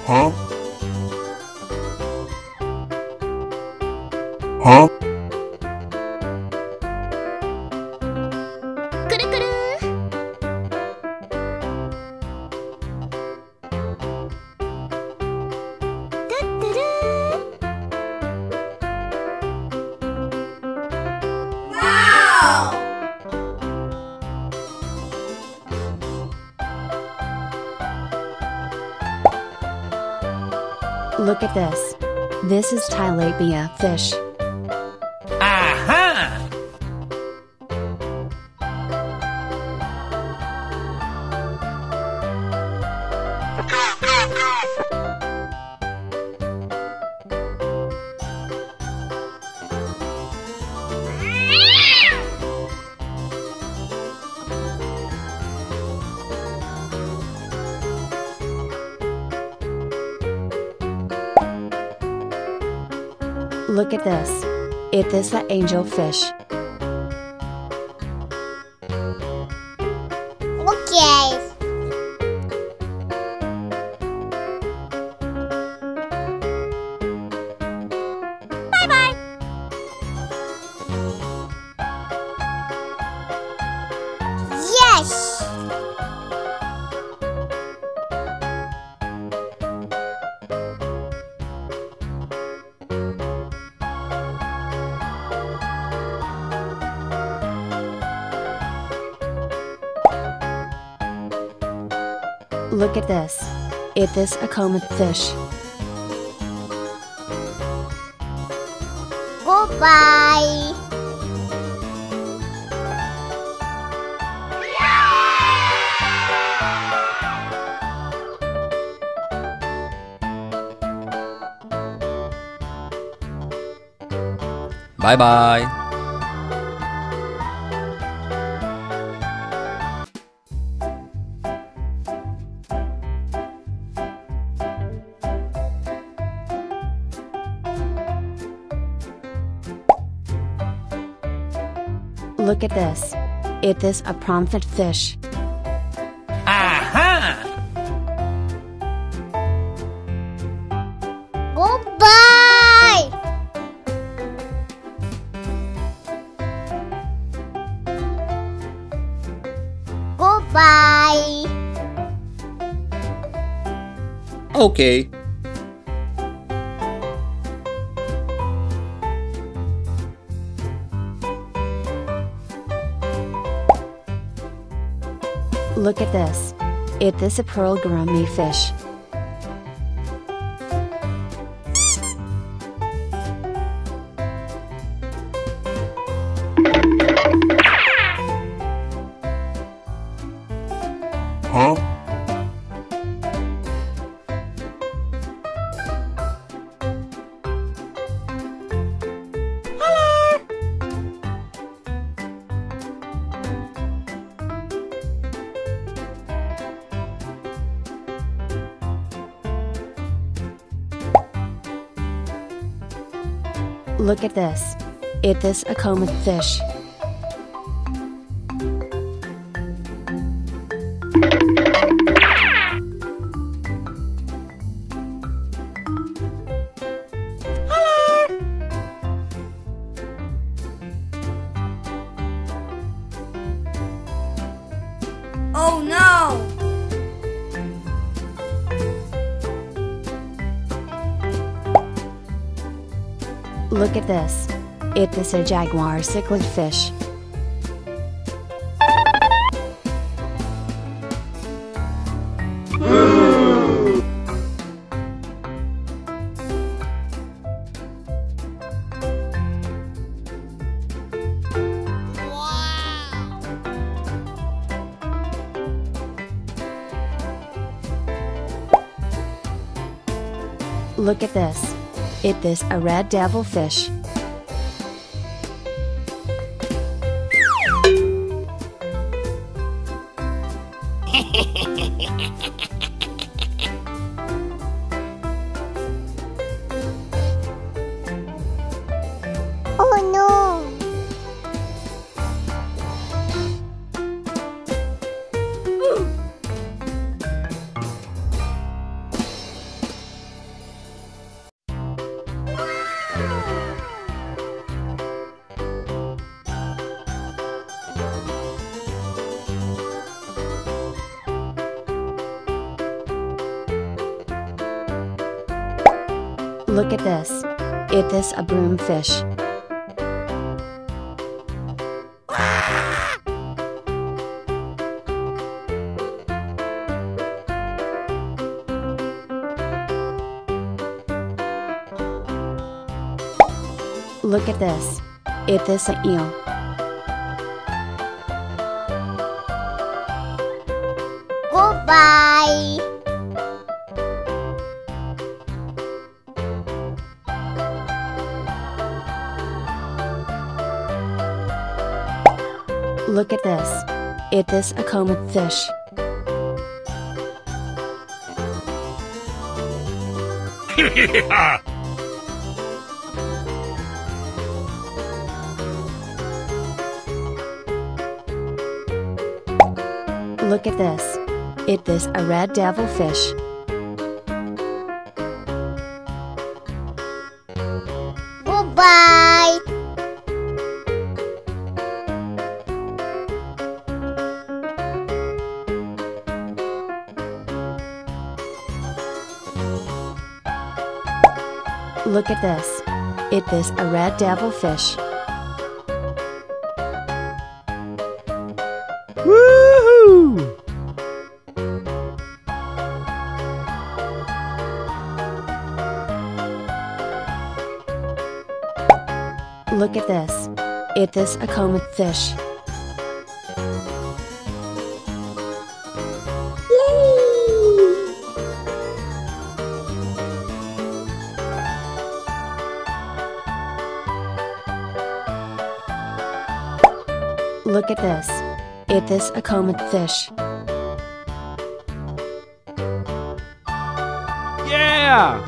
Huh? Huh? Look at this. This is tilapia fish. Aha! Look at this. It is the angelfish. Okay. Bye-bye. Yes. Look at this. It is a comet fish. Goodbye. Bye-bye. Look at this. It is a prawnfit fish. Aha! Goodbye. Goodbye. Okay. Look at this. It is a pearl gourmet fish. Huh? Look at this. It is a comet fish. Oh no! Look at this. It is a jaguar cichlid fish. Look at this. It is a red devilfish. Oh no! Look at this. It is a broomfish. Look at this. It is an eel. Goodbye. Look at this. It is a comet fish. Look at this. It is a red devilfish. Goodbye. Look at this. It is a red devilfish. Woohoo! Look at this. It is a comet fish. Look at this. It is a comet fish. Yeah!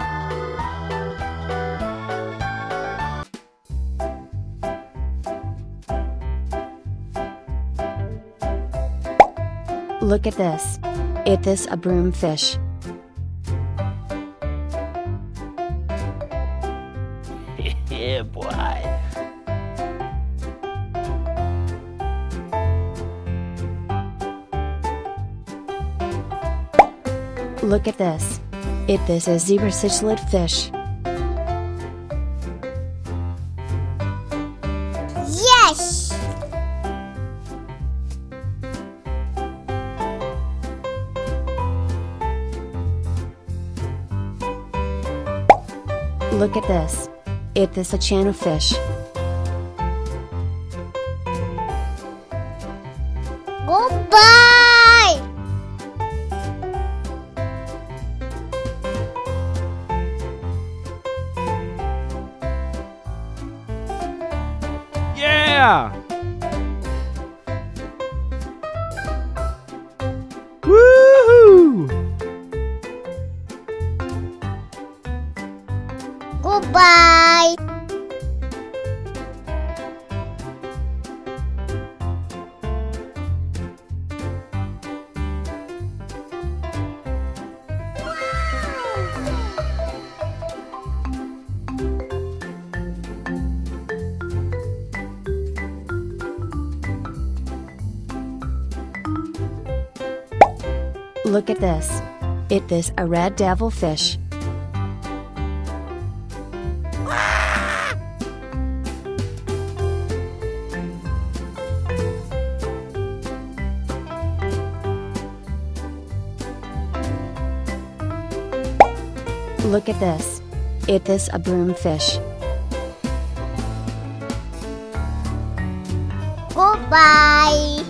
Look at this. It is a broomfish. Yeah, boy. Look at this. It is a zebra cichlid fish. Yes. Look at this. It is a channel fish. Goodbye. Yeah! Woohoo! Goodbye. Look at this. It is a red devilfish. Look at this. It is a broomfish. Goodbye.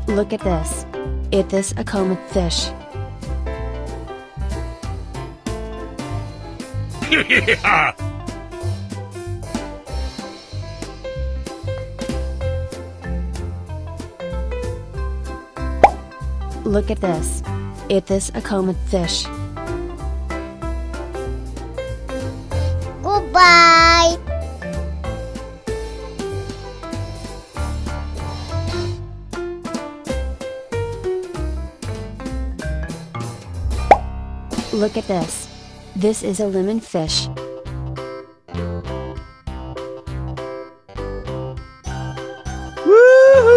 Look at this. It is a comet fish. Look at this. It is a comet fish. Goodbye. Look at this. This is a lemon fish. Woohoo!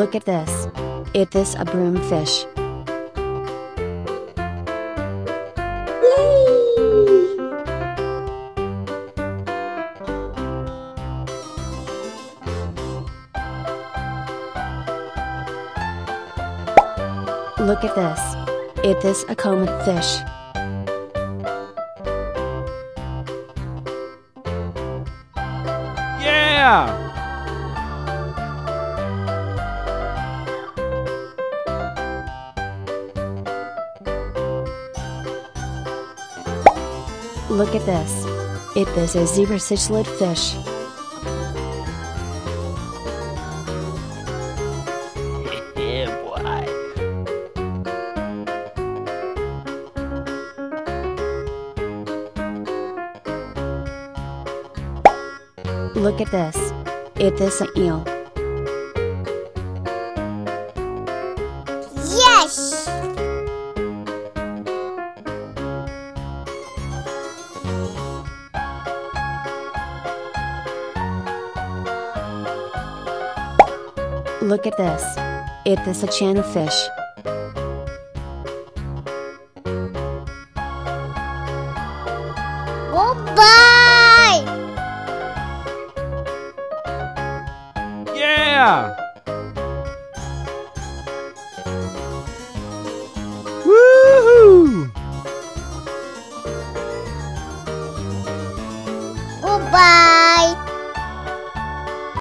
Look at this. It is a broomfish. Look at this. It is a comet fish. Yeah! Look at this. It is a zebra cichlid fish. Yeah, boy. Look at this. It is an eel. Yes! Look at this. It is a channel fish. Goodbye! Yeah!